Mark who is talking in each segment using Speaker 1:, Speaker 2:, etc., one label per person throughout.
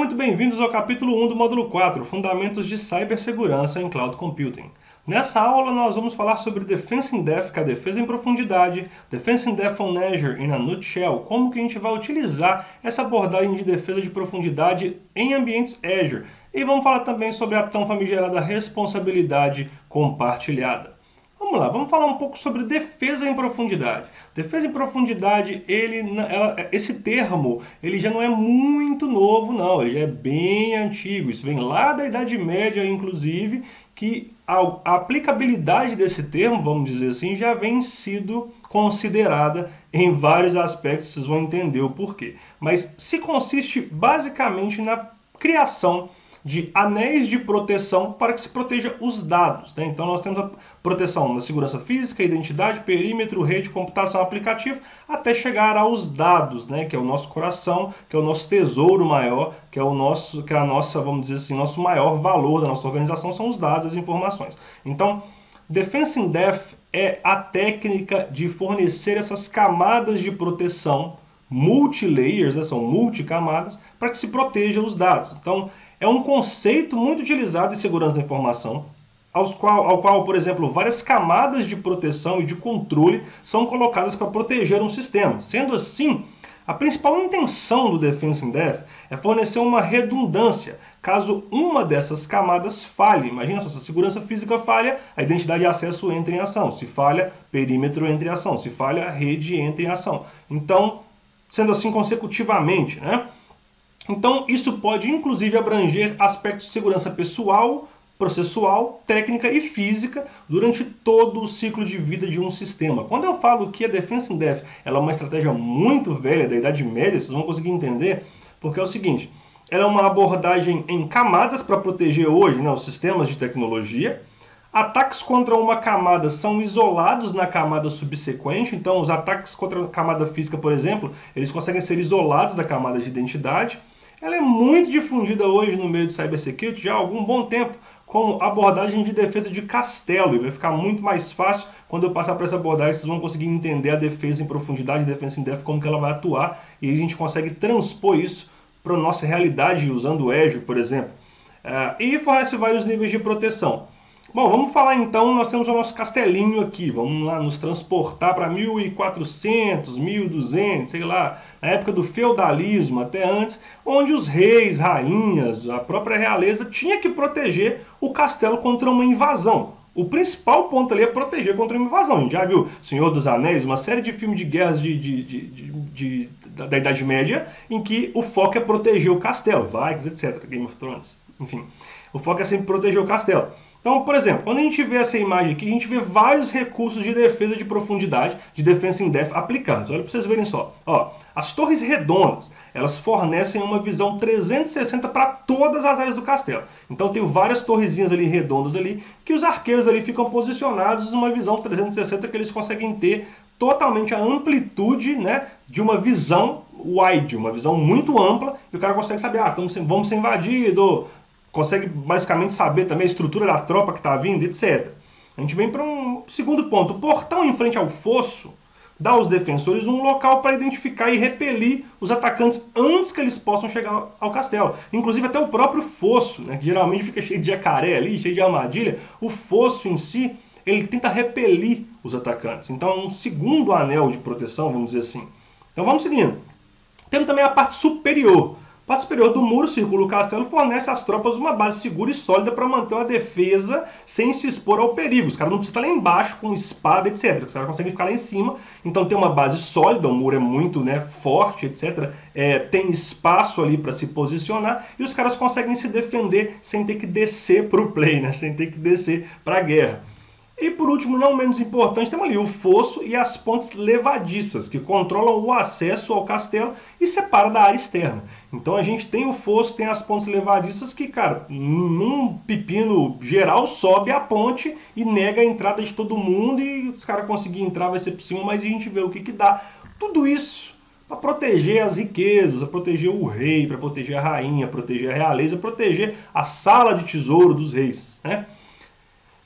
Speaker 1: muito bem-vindos ao capítulo 1 do módulo 4, Fundamentos de Cibersegurança em Cloud Computing. Nessa aula nós vamos falar sobre Defense in Depth, que é a defesa em profundidade, Defense in Depth on Azure in a nutshell, como que a gente vai utilizar essa abordagem de defesa de profundidade em ambientes Azure. E vamos falar também sobre a tão famigerada responsabilidade compartilhada. Vamos lá, vamos falar um pouco sobre defesa em profundidade. Defesa em profundidade, esse termo, ele já não é muito novo, não. Ele já é bem antigo. Isso vem lá da Idade Média, inclusive, que a aplicabilidade desse termo, vamos dizer assim, já vem sido considerada em vários aspectos. Vocês vão entender o porquê. Mas se consiste basicamente na criação de anéis de proteção para que se proteja os dados, né? Então nós temos a proteção na segurança física, identidade, perímetro, rede, computação, aplicativo, até chegar aos dados, né? Que é o nosso coração, que é o nosso tesouro maior, que é a nossa, vamos dizer assim, nosso maior valor da nossa organização são os dados, as informações. Então, Defense in Depth é a técnica de fornecer essas camadas de proteção multi-layers, né? São multicamadas, para que se proteja os dados. Então, é um conceito muito utilizado em segurança da informação, ao qual, por exemplo, várias camadas de proteção e de controle são colocadas para proteger um sistema. Sendo assim, a principal intenção do Defense in Depth é fornecer uma redundância, caso uma dessas camadas falhe. Imagina só, se a segurança física falha, a identidade e acesso entra em ação. Se falha, perímetro entra em ação. Se falha, a rede entra em ação. Então, sendo assim consecutivamente, né? Então, isso pode inclusive abranger aspectos de segurança pessoal, processual, técnica e física durante todo o ciclo de vida de um sistema. Quando eu falo que a Defense in Depth ela é uma estratégia muito velha da Idade Média, vocês vão conseguir entender, porque é o seguinte, ela é uma abordagem em camadas para proteger hoje, né, os sistemas de tecnologia. Ataques contra uma camada são isolados na camada subsequente, então os ataques contra a camada física, por exemplo, eles conseguem ser isolados da camada de identidade. Ela é muito difundida hoje no meio de cybersecurity já há algum bom tempo, como abordagem de defesa de castelo, e vai ficar muito mais fácil quando eu passar por essa abordagem, vocês vão conseguir entender a defesa em profundidade, a defesa in depth, como que ela vai atuar, e a gente consegue transpor isso para a nossa realidade usando o Azure, por exemplo. E fornece vários níveis de proteção. Bom, vamos falar então, nós temos o nosso castelinho aqui, vamos lá nos transportar para 1400, 1200, sei lá, na época do feudalismo até antes, onde os reis, rainhas, a própria realeza tinha que proteger o castelo contra uma invasão. O principal ponto ali é proteger contra uma invasão. A gente já viu Senhor dos Anéis, uma série de filmes de guerras da Idade Média, em que o foco é proteger o castelo, Vikings, etc., Game of Thrones, enfim. O foco é sempre proteger o castelo. Então, por exemplo, quando a gente vê essa imagem aqui, a gente vê vários recursos de defesa de profundidade, de Defense in Depth aplicados. Olha para vocês verem só. Ó, as torres redondas, elas fornecem uma visão 360 para todas as áreas do castelo. Então tem várias torrezinhas ali redondas ali, que os arqueiros ali ficam posicionados numa visão 360 que eles conseguem ter totalmente a amplitude, né, de uma visão wide, uma visão muito ampla, e o cara consegue saber, vamos ser invadidos, consegue basicamente saber também a estrutura da tropa que está vindo, etc. A gente vem para um segundo ponto. O portão em frente ao fosso dá aos defensores um local para identificar e repelir os atacantes antes que eles possam chegar ao castelo. Inclusive até o próprio fosso, né, que geralmente fica cheio de jacaré ali, cheio de armadilha, o fosso em si, ele tenta repelir os atacantes. Então é um segundo anel de proteção, vamos dizer assim. Então vamos seguindo. Temos também a parte superior. A parte superior do muro circula o castelo e fornece às tropas uma base segura e sólida para manter uma defesa sem se expor ao perigo. Os caras não precisam estar lá embaixo com espada, etc. Os caras conseguem ficar lá em cima. Então tem uma base sólida, o muro é muito, né, forte, etc. Tem espaço ali para se posicionar e os caras conseguem se defender sem ter que descer para o play, né, sem ter que descer para a guerra. E por último, não menos importante, temos ali o fosso e as pontes levadiças, que controlam o acesso ao castelo e separam da área externa. Então a gente tem o fosso, tem as pontes levadiças que, cara, num pepino geral, sobe a ponte e nega a entrada de todo mundo e os caras conseguirem entrar vai ser por cima, mas a gente vê o que dá. Tudo isso para proteger as riquezas, para proteger o rei, para proteger a rainha, proteger a realeza, proteger a sala de tesouro dos reis, né?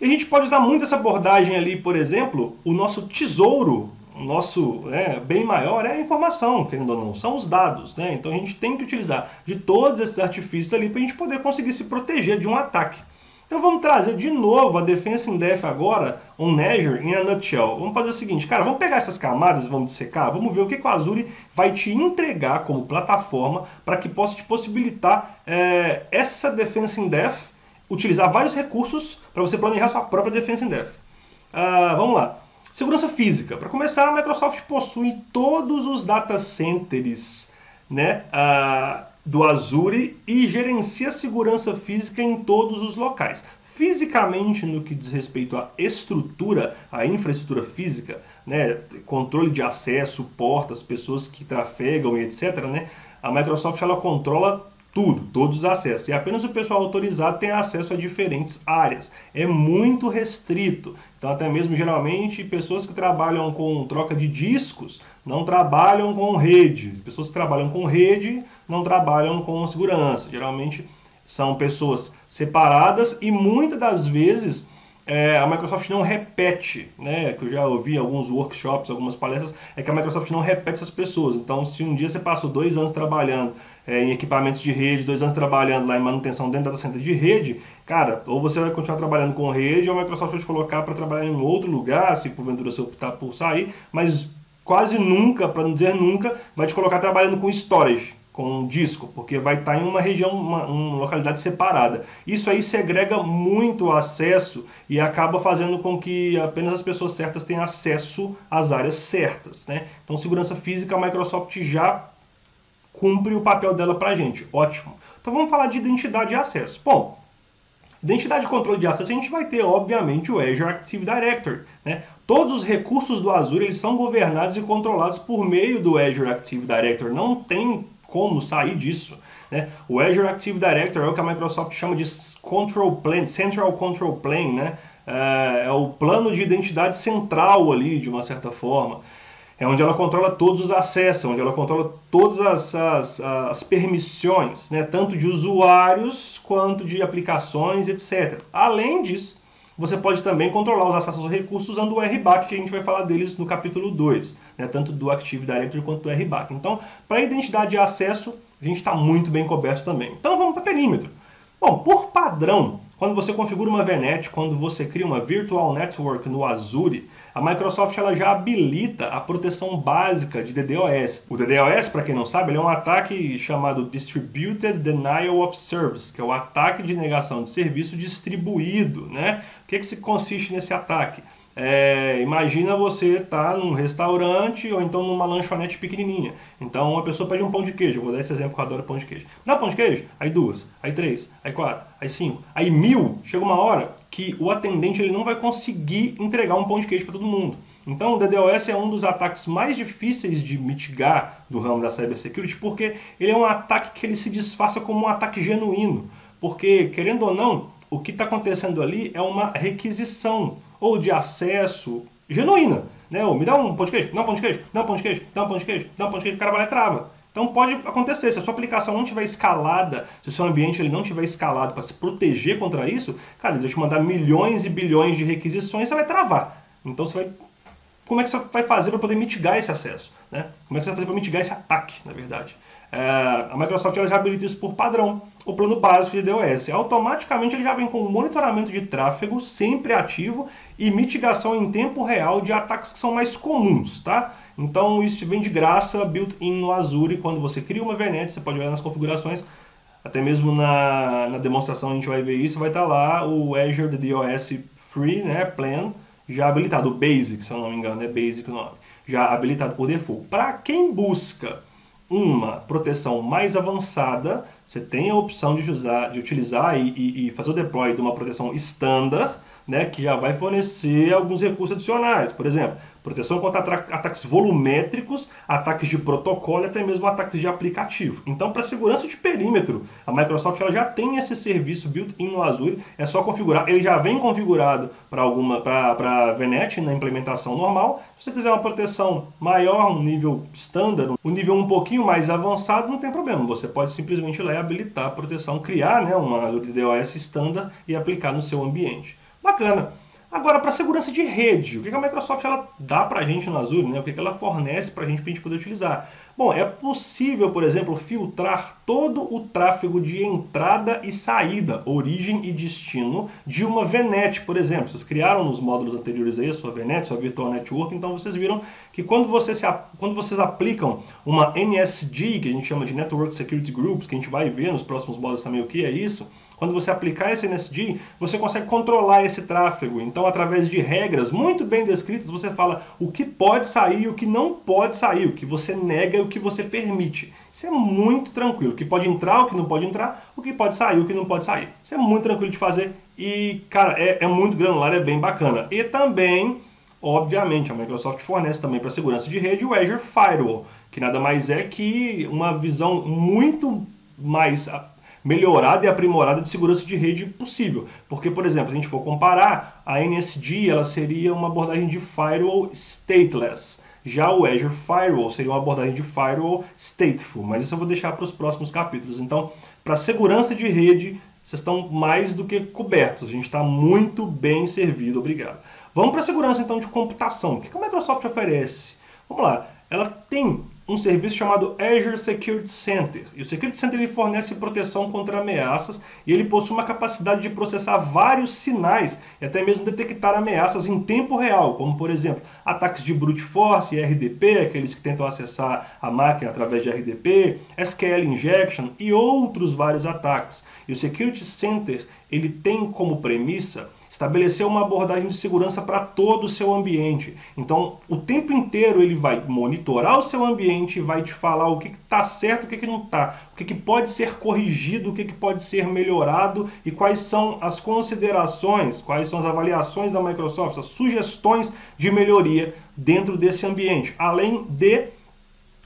Speaker 1: E a gente pode usar muito essa abordagem ali, por exemplo, o nosso tesouro, nosso bem maior é a informação, querendo ou não, são os dados, né? Então a gente tem que utilizar de todos esses artifícios ali para a gente poder conseguir se proteger de um ataque. Então vamos trazer de novo a Defense in Depth agora, on Azure in a nutshell. Vamos fazer o seguinte, cara, vamos pegar essas camadas, vamos dissecar, vamos ver o que o Azure vai te entregar como plataforma para que possa te possibilitar essa Defense in Depth, utilizar vários recursos para você planejar sua própria Defense in Depth. Vamos lá. Segurança física. Para começar, a Microsoft possui todos os data centers, né, do Azure e gerencia a segurança física em todos os locais. Fisicamente, no que diz respeito à estrutura, à infraestrutura física, né, controle de acesso, portas, pessoas que trafegam e etc., né, a Microsoft ela controla tudo, todos os acessos. E apenas o pessoal autorizado tem acesso a diferentes áreas. É muito restrito. Então, até mesmo, geralmente, pessoas que trabalham com troca de discos não trabalham com rede. Pessoas que trabalham com rede não trabalham com segurança. Geralmente, são pessoas separadas e, muitas das vezes, a Microsoft não repete, né? Que eu já ouvi em alguns workshops, algumas palestras, é que a Microsoft não repete essas pessoas. Então, se um dia você passou 2 anos trabalhando em equipamentos de rede, 2 anos trabalhando lá em manutenção dentro do data center de rede, cara, ou você vai continuar trabalhando com rede, ou a Microsoft vai te colocar para trabalhar em outro lugar, se porventura você optar por sair, mas quase nunca, para não dizer nunca, vai te colocar trabalhando com storage, com disco, porque vai estar em uma região, uma localidade separada. Isso aí segrega muito o acesso e acaba fazendo com que apenas as pessoas certas tenham acesso às áreas certas, né? Então, segurança física, a Microsoft já cumpre o papel dela pra gente. Ótimo. Então, vamos falar de identidade e acesso. Bom, identidade e controle de acesso, a gente vai ter, obviamente, o Azure Active Directory, né? Todos os recursos do Azure eles são governados e controlados por meio do Azure Active Directory. Não tem como sair disso, né? O Azure Active Directory é o que a Microsoft chama de Control Plane, Central Control Plane, né? É o plano de identidade central ali, de uma certa forma. É onde ela controla todos os acessos, onde ela controla todas as permissões, né? Tanto de usuários quanto de aplicações, etc. Além disso, você pode também controlar os acessos aos recursos usando o RBAC, que a gente vai falar deles no capítulo 2, né? Tanto do Active Directory quanto do RBAC. Então, para identidade e acesso, a gente está muito bem coberto também. Então, vamos para perímetro. Bom, por padrão, quando você configura uma VNet, quando você cria uma Virtual Network no Azure, a Microsoft ela já habilita a proteção básica de DDoS. O DDoS, para quem não sabe, ele é um ataque chamado Distributed Denial of Service, que é o ataque de negação de serviço distribuído, né? O que se consiste nesse ataque? Imagina você estar num restaurante ou então numa lanchonete pequenininha. Então uma pessoa pede um pão de queijo. Eu vou dar esse exemplo que eu adoro pão de queijo. Dá pão de queijo? Aí 2, aí 3, aí 4, aí 5, aí 1000. Chega uma hora que o atendente ele não vai conseguir entregar um pão de queijo para todo mundo. Então o DDoS é um dos ataques mais difíceis de mitigar do ramo da cybersecurity, porque ele é um ataque que ele se disfarça como um ataque genuíno. Porque, querendo ou não, o que está acontecendo ali é uma requisição ou de acesso genuína, né? Ou me dá um pão de queijo, dá um pão de queijo, dá um pão de queijo, dá um pão de queijo, dá um pão de queijo, o cara vai lá e trava. Então pode acontecer, se a sua aplicação não tiver escalada, se o seu ambiente ele não tiver escalado para se proteger contra isso, cara, eles vão te mandar milhões e bilhões de requisições, você vai travar. Então você vai... Como é que você vai fazer para poder mitigar esse acesso, né? Como é que você vai fazer para mitigar esse ataque, na verdade? A Microsoft ela já habilita isso por padrão, o plano básico de DDoS. Automaticamente ele já vem com monitoramento de tráfego sempre ativo e mitigação em tempo real de ataques que são mais comuns, tá? Então isso vem de graça, built-in no Azure. Quando você cria uma VNet, você pode olhar nas configurações, até mesmo na demonstração a gente vai ver isso, vai estar lá o Azure DDoS Free, né, Plan, já habilitado, o Basic, se eu não me engano, é Basic o nome, já habilitado por default. Para quem busca uma proteção mais avançada, você tem a opção de utilizar e fazer o deploy de uma proteção standard, né, que já vai fornecer alguns recursos adicionais. Por exemplo, proteção contra ataques volumétricos, ataques de protocolo e até mesmo ataques de aplicativo. Então, para segurança de perímetro, a Microsoft ela já tem esse serviço built-in no Azure, é só configurar. Ele já vem configurado para VNet na implementação normal. Se você quiser uma proteção maior, um nível standard, um nível um pouquinho mais avançado, não tem problema. Você pode simplesmente ir lá e habilitar a proteção, criar, né, uma DDoS standard e aplicar no seu ambiente. Bacana. Agora, para segurança de rede, o que a Microsoft ela dá para a gente no Azure, né? O que ela fornece para a gente poder utilizar? Bom, é possível, por exemplo, filtrar todo o tráfego de entrada e saída, origem e destino de uma VNet, por exemplo. Vocês criaram nos módulos anteriores aí a sua VNet, sua Virtual Network, então vocês viram que quando vocês aplicam uma NSG, que a gente chama de Network Security Groups, que a gente vai ver nos próximos módulos também o que é isso, quando você aplicar esse NSG, você consegue controlar esse tráfego. Então, através de regras muito bem descritas, você fala o que pode sair e o que não pode sair, o que você nega e o que você permite. Isso é muito tranquilo. O que pode entrar, o que não pode entrar, o que pode sair, o que não pode sair. Isso é muito tranquilo de fazer e, cara, é muito granular, é bem bacana. E também, obviamente, a Microsoft fornece também para segurança de rede o Azure Firewall, que nada mais é que uma visão muito mais melhorada e aprimorada de segurança de rede possível. Porque, por exemplo, se a gente for comparar, a NSG ela seria uma abordagem de firewall stateless. Já o Azure Firewall seria uma abordagem de firewall stateful. Mas isso eu vou deixar para os próximos capítulos. Então, para segurança de rede, vocês estão mais do que cobertos. A gente está muito bem servido. Obrigado. Vamos para a segurança, então, de computação. O que a Microsoft oferece? Vamos lá. Ela tem um serviço chamado Azure Security Center. E o Security Center ele fornece proteção contra ameaças e ele possui uma capacidade de processar vários sinais e até mesmo detectar ameaças em tempo real, como, por exemplo, ataques de brute force e RDP, aqueles que tentam acessar a máquina através de RDP, SQL injection e outros vários ataques. E o Security Center ele tem como premissa estabelecer uma abordagem de segurança para todo o seu ambiente. Então, o tempo inteiro ele vai monitorar o seu ambiente e vai te falar o que está certo e o que não está, o que pode ser corrigido, o que pode ser melhorado e quais são as considerações, quais são as avaliações da Microsoft, as sugestões de melhoria dentro desse ambiente, além de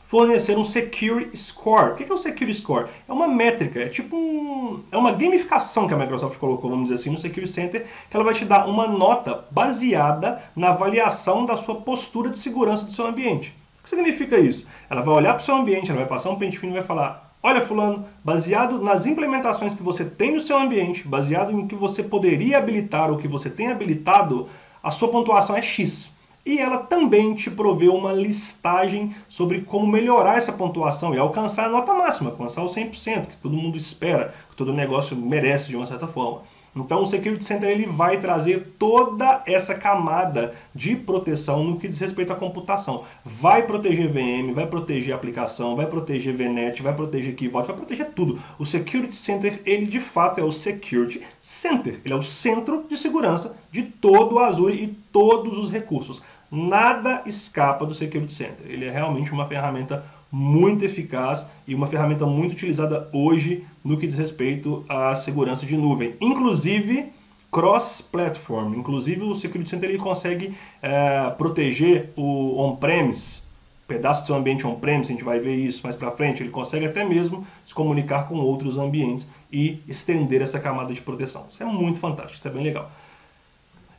Speaker 1: fornecer um Security Score. O que é o Security Score? É uma métrica, é tipo é uma gamificação que a Microsoft colocou, vamos dizer assim, no Security Center, que ela vai te dar uma nota baseada na avaliação da sua postura de segurança do seu ambiente. O que significa isso? Ela vai olhar para o seu ambiente, ela vai passar um pente fino e vai falar: olha, fulano, baseado nas implementações que você tem no seu ambiente, baseado em que você poderia habilitar ou que você tem habilitado, a sua pontuação é X. E ela também te provê uma listagem sobre como melhorar essa pontuação e alcançar a nota máxima, alcançar o 100%, que todo mundo espera, que todo negócio merece de uma certa forma. Então o Security Center ele vai trazer toda essa camada de proteção no que diz respeito à computação. Vai proteger VM, vai proteger aplicação, vai proteger VNet, vai proteger Key Vault, vai proteger tudo. O Security Center, ele de fato é o Security Center. Ele é o centro de segurança de todo o Azure e todos os recursos. Nada escapa do Security Center. Ele é realmente uma ferramenta muito eficaz e uma ferramenta muito utilizada hoje no que diz respeito à segurança de nuvem, inclusive cross-platform. Inclusive o Security Center ele consegue proteger o on-premise, pedaço do seu ambiente on-premise, a gente vai ver isso mais para frente. Ele consegue até mesmo se comunicar com outros ambientes e estender essa camada de proteção. Isso é muito fantástico, isso é bem legal.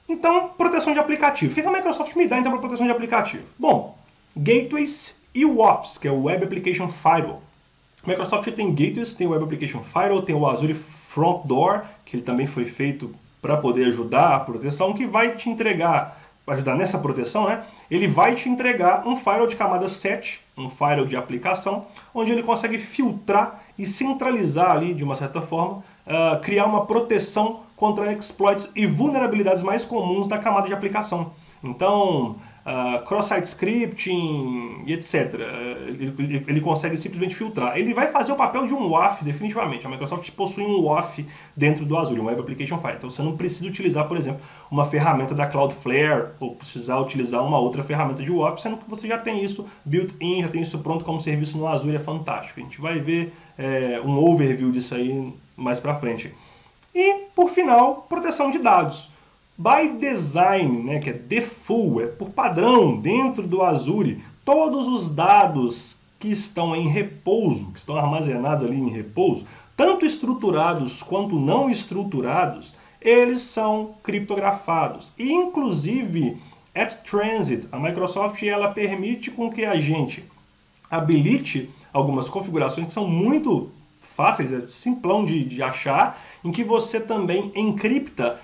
Speaker 1: Então, proteção de aplicativo. O que a Microsoft me dá então para proteção de aplicativo? Bom, gateways e o WAFs, que é o Web Application Firewall. A Microsoft tem gateways, tem o Web Application Firewall, tem o Azure Front Door, que ele também foi feito para poder ajudar a proteção, que vai te entregar, para ajudar nessa proteção, né? Ele vai te entregar um firewall de camada 7, um firewall de aplicação, onde ele consegue filtrar e centralizar ali, de uma certa forma, criar uma proteção contra exploits e vulnerabilidades mais comuns da camada de aplicação. Então, cross-site scripting e etc. Ele consegue simplesmente filtrar. Ele vai fazer o papel de um WAF, definitivamente. A Microsoft possui um WAF dentro do Azure, um Web Application Firewall. Então você não precisa utilizar, por exemplo, uma ferramenta da Cloudflare ou precisar utilizar uma outra ferramenta de WAF, sendo que você já tem isso built-in, já tem isso pronto como serviço no Azure, é fantástico. A gente vai ver um overview disso aí mais pra frente. E, por final, proteção de dados. By design, né, que é default, é por padrão, dentro do Azure, todos os dados que estão em repouso, que estão armazenados ali em repouso, tanto estruturados quanto não estruturados, eles são criptografados. E, inclusive, at transit, a Microsoft ela permite com que a gente habilite algumas configurações que são muito fáceis, é simplão de achar, em que você também encripta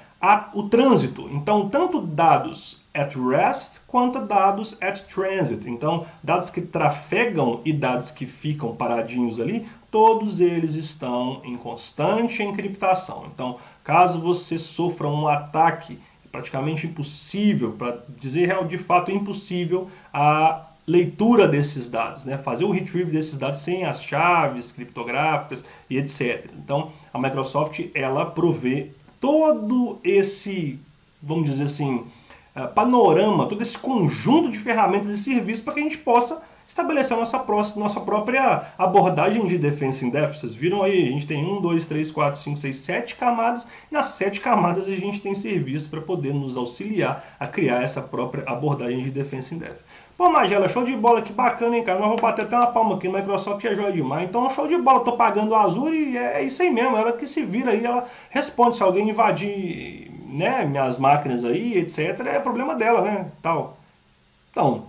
Speaker 1: o trânsito. Então, tanto dados at rest quanto dados at transit. Então, dados que trafegam e dados que ficam paradinhos ali, todos eles estão em constante encriptação. Então, caso você sofra um ataque praticamente impossível, para dizer de fato impossível, a leitura desses dados, né? Fazer o retrieve desses dados sem as chaves criptográficas e etc. Então, a Microsoft, ela provê todo esse, vamos dizer assim, panorama, todo esse conjunto de ferramentas e serviços para que a gente possa estabelecer a nossa própria abordagem de Defense in Depth. Vocês viram aí, a gente tem 1, 2, 3, 4, 5, 6, 7 camadas, e nas 7 camadas a gente tem serviços para poder nos auxiliar a criar essa própria abordagem de Defense in Depth. Pô, Magela, show de bola, que bacana, hein, cara? Nós vamos bater até uma palma aqui, Microsoft é joia demais. Então, show de bola, tô pagando a Azure e é isso aí mesmo, ela que se vira aí, ela responde. Se alguém invadir, né, minhas máquinas aí, etc., é problema dela, né, tal. Então,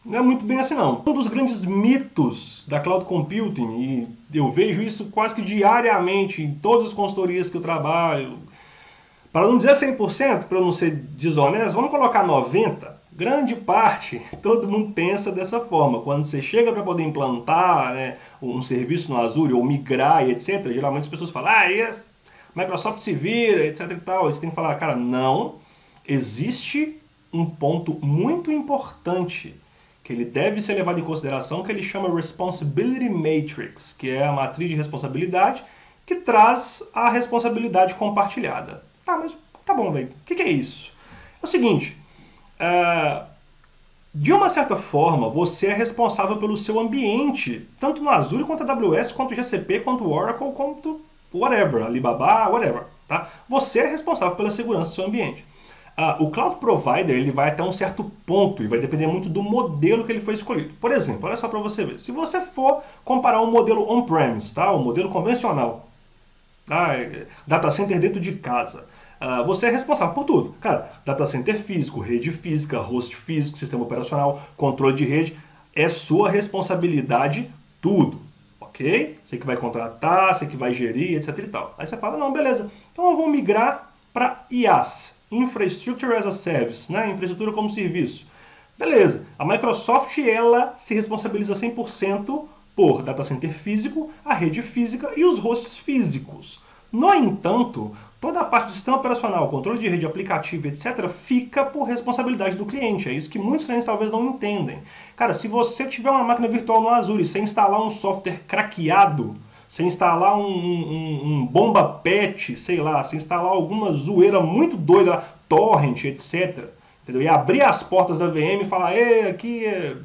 Speaker 1: não é muito bem assim não. Um dos grandes mitos da Cloud Computing, e eu vejo isso quase que diariamente em todas as consultorias que eu trabalho, para não dizer 100%, para eu não ser desonesto, vamos colocar 90%. Grande parte, todo mundo pensa dessa forma. Quando você chega para poder implantar, né, um serviço no Azure ou migrar e etc., geralmente as pessoas falam, Microsoft se vira, etc. e tal. Aí você tem que falar, cara, não, existe um ponto muito importante que ele deve ser levado em consideração, que ele chama Responsibility Matrix, que é a matriz de responsabilidade que traz a responsabilidade compartilhada. Tá, mas tá bom, velho. O que é isso? É o seguinte, de uma certa forma, você é responsável pelo seu ambiente, tanto no Azure, quanto a AWS, quanto GCP, quanto Oracle, quanto whatever, Alibaba, whatever. Tá? Você é responsável pela segurança do seu ambiente. O Cloud Provider ele vai até um certo ponto e vai depender muito do modelo que ele foi escolhido. Por exemplo, olha só para você ver. Se você for comparar um modelo on-premise, tá? Um modelo convencional, tá? Data center dentro de casa, você é responsável por tudo. Cara, data center físico, rede física, host físico, sistema operacional, controle de rede, é sua responsabilidade tudo. Ok? Você que vai contratar, você que vai gerir, etc e tal. Aí você fala, não, beleza. Então eu vou migrar para IaaS. Infrastructure as a Service, né? Infraestrutura como serviço. Beleza, a Microsoft ela se responsabiliza 100% por data center físico, a rede física e os hosts físicos. No entanto, toda a parte do sistema operacional, controle de rede, aplicativo, etc., fica por responsabilidade do cliente. É isso que muitos clientes talvez não entendem. Cara, se você tiver uma máquina virtual no Azure sem instalar um software craqueado, sem instalar um bomba patch, sei lá, sem instalar alguma zoeira muito doida, torrent, etc. Entendeu? E abrir as portas da VM e falar, aqui é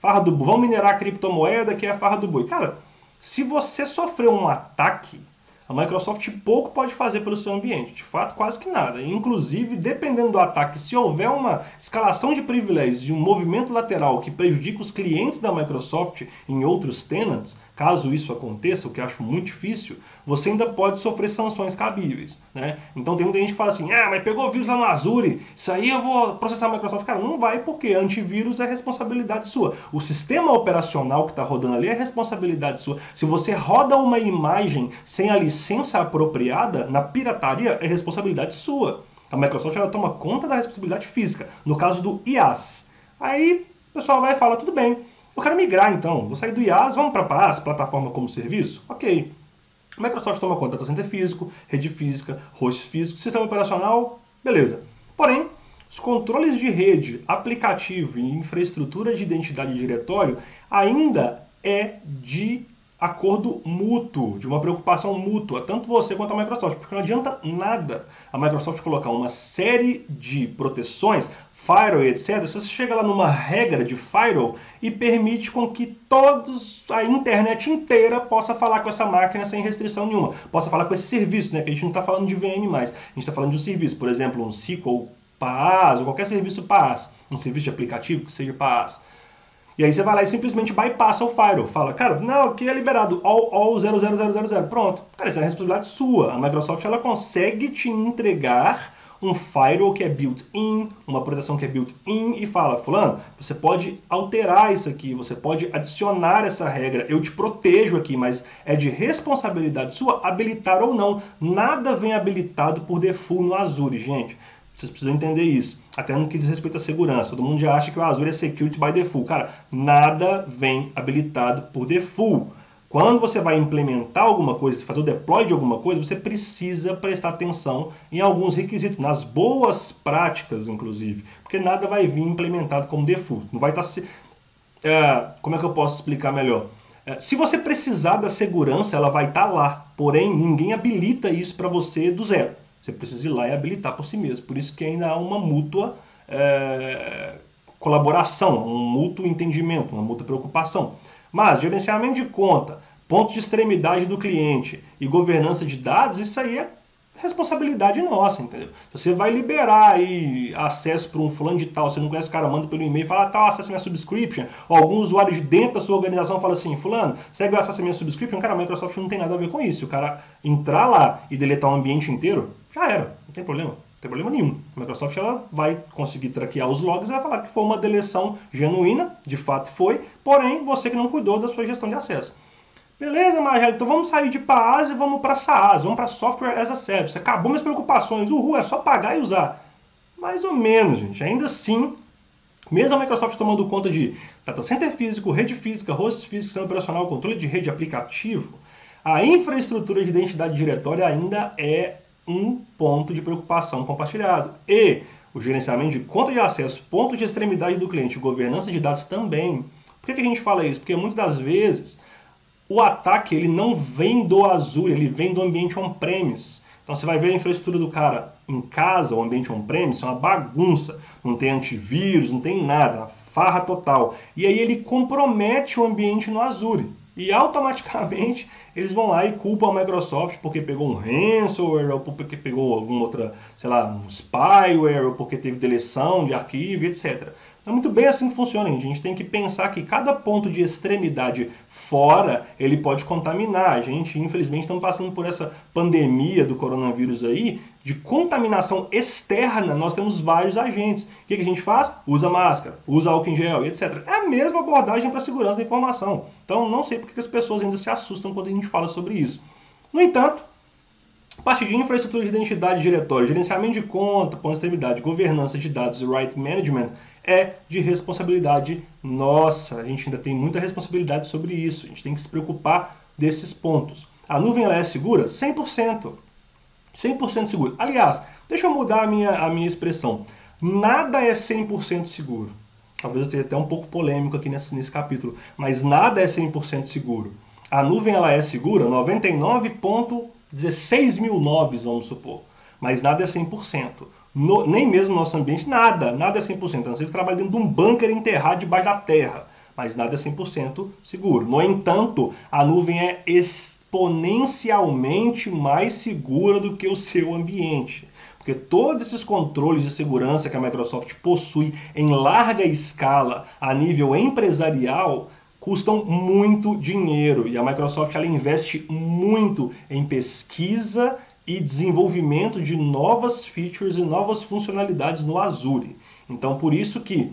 Speaker 1: farra do boi, vamos minerar a criptomoeda, aqui é a farra do boi. Cara, se você sofreu um ataque, a Microsoft pouco pode fazer pelo seu ambiente, de fato quase que nada. Inclusive, dependendo do ataque, se houver uma escalação de privilégios e um movimento lateral que prejudica os clientes da Microsoft em outros tenants, caso isso aconteça, o que eu acho muito difícil, você ainda pode sofrer sanções cabíveis, né? Então tem muita gente que fala assim, mas pegou vírus lá no Azure, isso aí eu vou processar a Microsoft. Cara, não vai, porque antivírus é responsabilidade sua. O sistema operacional que está rodando ali é responsabilidade sua. Se você roda uma imagem sem a licença apropriada, na pirataria, é responsabilidade sua. A Microsoft ela toma conta da responsabilidade física, no caso do IaaS. Aí o pessoal vai e fala, tudo bem, eu quero migrar então, vou sair do IaaS, vamos para PaaS, plataforma como serviço? Ok. A Microsoft toma conta do data center físico, rede física, host físico, sistema operacional, beleza. Porém, os controles de rede, aplicativo e infraestrutura de identidade de diretório ainda é de acordo mútuo, de uma preocupação mútua, tanto você quanto a Microsoft, porque não adianta nada a Microsoft colocar uma série de proteções, firewall, etc. Se você chega lá numa regra de firewall e permite com que a internet inteira possa falar com essa máquina sem restrição nenhuma, possa falar com esse serviço, né? Que a gente não está falando de VM mais, a gente está falando de um serviço, por exemplo, um SQL PaaS, ou qualquer serviço PaaS, um serviço de aplicativo que seja PaaS. E aí você vai lá e simplesmente bypassa o firewall. Fala, cara, não, aqui é liberado, all 00000. Pronto. Cara, isso é a responsabilidade sua. A Microsoft ela consegue te entregar um firewall que é built-in, uma proteção que é built-in, e fala, fulano, você pode alterar isso aqui, você pode adicionar essa regra, eu te protejo aqui, mas é de responsabilidade sua habilitar ou não. Nada vem habilitado por default no Azure, gente. Vocês precisam entender isso. Até no que diz respeito à segurança. Todo mundo já acha que o Azure é security by default. Cara, nada vem habilitado por default. Quando você vai implementar alguma coisa, fazer o deploy de alguma coisa, você precisa prestar atenção em alguns requisitos, nas boas práticas, inclusive. Porque nada vai vir implementado como default. Não vai estar... como é que eu posso explicar melhor? Se você precisar da segurança, ela vai estar lá. Porém, ninguém habilita isso para você do zero. Você precisa ir lá e habilitar por si mesmo. Por isso que ainda há uma mútua colaboração, um mútuo entendimento, uma mútua preocupação. Mas gerenciamento de conta, ponto de extremidade do cliente e governança de dados, isso aí é responsabilidade nossa, entendeu? Você vai liberar aí acesso para um fulano de tal, você não conhece o cara, manda pelo e-mail e fala, tal, acessa minha subscription. Ou algum usuário de dentro da sua organização fala assim, fulano, segue o acesso à minha subscription. Cara, a Microsoft não tem nada a ver com isso. Se o cara entrar lá e deletar o ambiente inteiro, já era, não tem problema. Não tem problema nenhum. A Microsoft ela vai conseguir traquear os logs e vai falar que foi uma deleção genuína, de fato foi, porém você que não cuidou da sua gestão de acesso. Beleza, Magela, então vamos sair de PaaS e vamos para SaaS, vamos para Software as a Service. Acabou minhas preocupações, uhul, é só pagar e usar. Mais ou menos, gente. Ainda assim, mesmo a Microsoft tomando conta de data center físico, rede física, host físico, sistema operacional, controle de rede, aplicativo, a infraestrutura de identidade diretória ainda é um ponto de preocupação compartilhado. E o gerenciamento de conta de acesso, ponto de extremidade do cliente, governança de dados também. Por que a gente fala isso? Porque muitas das vezes o ataque ele não vem do Azure, ele vem do ambiente on-premise. Então você vai ver a infraestrutura do cara em casa, o ambiente on-premise, é uma bagunça. Não tem antivírus, não tem nada, farra total. E aí ele compromete o ambiente no Azure. E automaticamente eles vão lá e culpam a Microsoft porque pegou um ransomware, ou porque pegou alguma outra, sei lá, um spyware, ou porque teve deleção de arquivo, etc. É muito bem assim que funciona, gente. A gente tem que pensar que cada ponto de extremidade fora, ele pode contaminar. A gente, infelizmente, estamos passando por essa pandemia do coronavírus aí, de contaminação externa, nós temos vários agentes. O que a gente faz? Usa máscara, usa álcool em gel, etc. É a mesma abordagem para a segurança da informação. Então, não sei porque as pessoas ainda se assustam quando a gente fala sobre isso. No entanto, parte de infraestrutura de identidade diretório, gerenciamento de conta, ponto de extremidade, governança de dados e right management é de responsabilidade nossa. A gente ainda tem muita responsabilidade sobre isso. A gente tem que se preocupar desses pontos. A nuvem ela é segura? 100%. 100% segura. Aliás, deixa eu mudar a minha expressão. Nada é 100% seguro. Talvez eu seja até um pouco polêmico aqui nesse capítulo, mas nada é 100% seguro. A nuvem ela é segura 99,16 mil noves, vamos supor. Mas nada é 100%. Nem mesmo no nosso ambiente, nada é 100%. A não ser que você trabalhe dentro de um bunker enterrado debaixo da terra. Mas nada é 100% seguro. No entanto, a nuvem é exponencialmente mais segura do que o seu ambiente. Porque todos esses controles de segurança que a Microsoft possui em larga escala a nível empresarial custam muito dinheiro. E a Microsoft ela investe muito em pesquisa e desenvolvimento de novas features e novas funcionalidades no Azure. Então, por isso que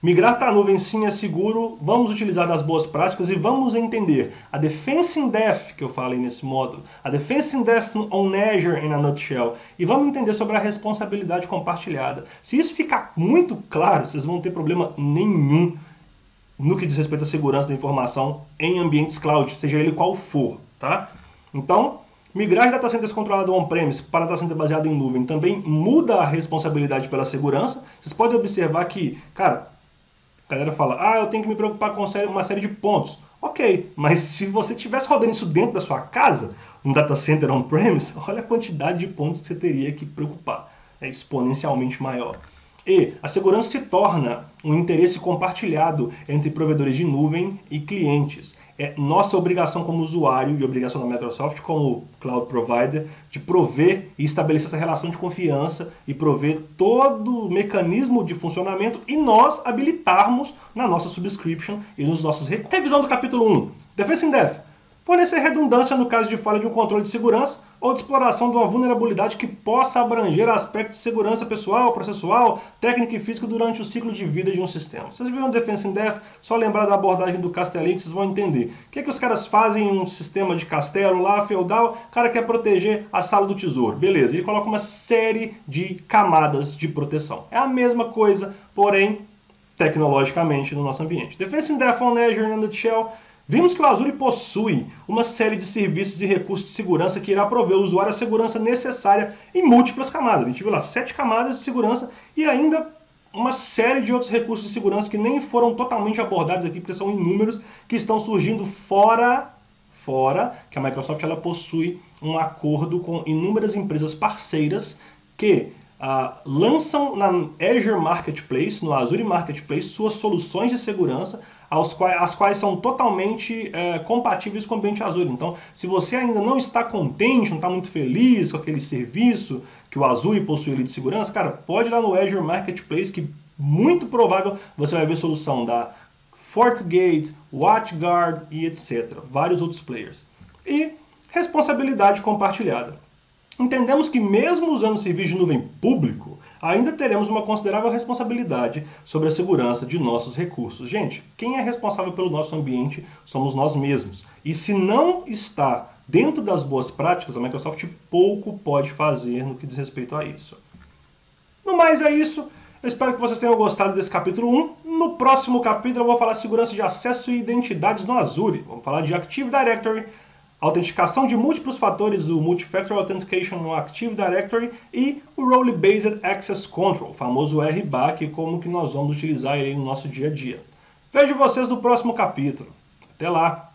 Speaker 1: migrar para a nuvem sim é seguro, vamos utilizar das boas práticas e vamos entender a Defense in Depth, que eu falei nesse módulo, a Defense in Depth on Azure in a nutshell, e vamos entender sobre a responsabilidade compartilhada. Se isso ficar muito claro, vocês vão ter problema nenhum no que diz respeito à segurança da informação em ambientes cloud, seja ele qual for, tá? Então, migrar de data centers controlado on-premise para data center baseado em nuvem também muda a responsabilidade pela segurança. Vocês podem observar que, cara, a galera fala, eu tenho que me preocupar com uma série de pontos. Ok, mas se você estivesse rodando isso dentro da sua casa, um data center on-premise, olha a quantidade de pontos que você teria que preocupar. É exponencialmente maior. E a segurança se torna um interesse compartilhado entre provedores de nuvem e clientes. É nossa obrigação como usuário e obrigação da Microsoft como cloud provider de prover e estabelecer essa relação de confiança e prover todo o mecanismo de funcionamento e nós habilitarmos na nossa subscription e nos nossos recursos. Revisão do capítulo 1. Defense in Depth. Fornecer redundância no caso de falha de um controle de segurança ou de exploração de uma vulnerabilidade que possa abranger aspectos de segurança pessoal, processual, técnica e física durante o ciclo de vida de um sistema. Vocês viram Defense in Depth? Só lembrar da abordagem do castelinho que vocês vão entender. O que é que os caras fazem em um sistema de castelo lá, feudal? O cara quer proteger a sala do tesouro. Beleza, ele coloca uma série de camadas de proteção. É a mesma coisa, porém, tecnologicamente no nosso ambiente. Defense in Depth on Azure in a nutshell. Vimos que o Azure possui uma série de serviços e recursos de segurança que irá prover ao usuário a segurança necessária em múltiplas camadas. A gente viu lá 7 camadas de segurança e ainda uma série de outros recursos de segurança que nem foram totalmente abordados aqui, porque são inúmeros, que estão surgindo fora que a Microsoft ela possui um acordo com inúmeras empresas parceiras que lançam na Azure Marketplace, no Azure Marketplace, suas soluções de segurança, as quais são totalmente compatíveis com o ambiente Azure. Então, se você ainda não está contente, não está muito feliz com aquele serviço que o Azure possui ali de segurança, cara, pode ir lá no Azure Marketplace, que muito provável você vai ver solução da FortiGate, WatchGuard e etc. Vários outros players. E responsabilidade compartilhada. Entendemos que mesmo usando serviço de nuvem público, ainda teremos uma considerável responsabilidade sobre a segurança de nossos recursos. Gente, quem é responsável pelo nosso ambiente somos nós mesmos. E se não está dentro das boas práticas, a Microsoft pouco pode fazer no que diz respeito a isso. No mais é isso. Eu espero que vocês tenham gostado desse capítulo 1. No próximo capítulo eu vou falar de segurança de acesso e identidades no Azure. Vamos falar de Active Directory, autenticação de múltiplos fatores, o Multifactor Authentication no Active Directory e o Role Based Access Control, o famoso RBAC, como que nós vamos utilizar ele no nosso dia a dia. Vejo vocês no próximo capítulo. Até lá!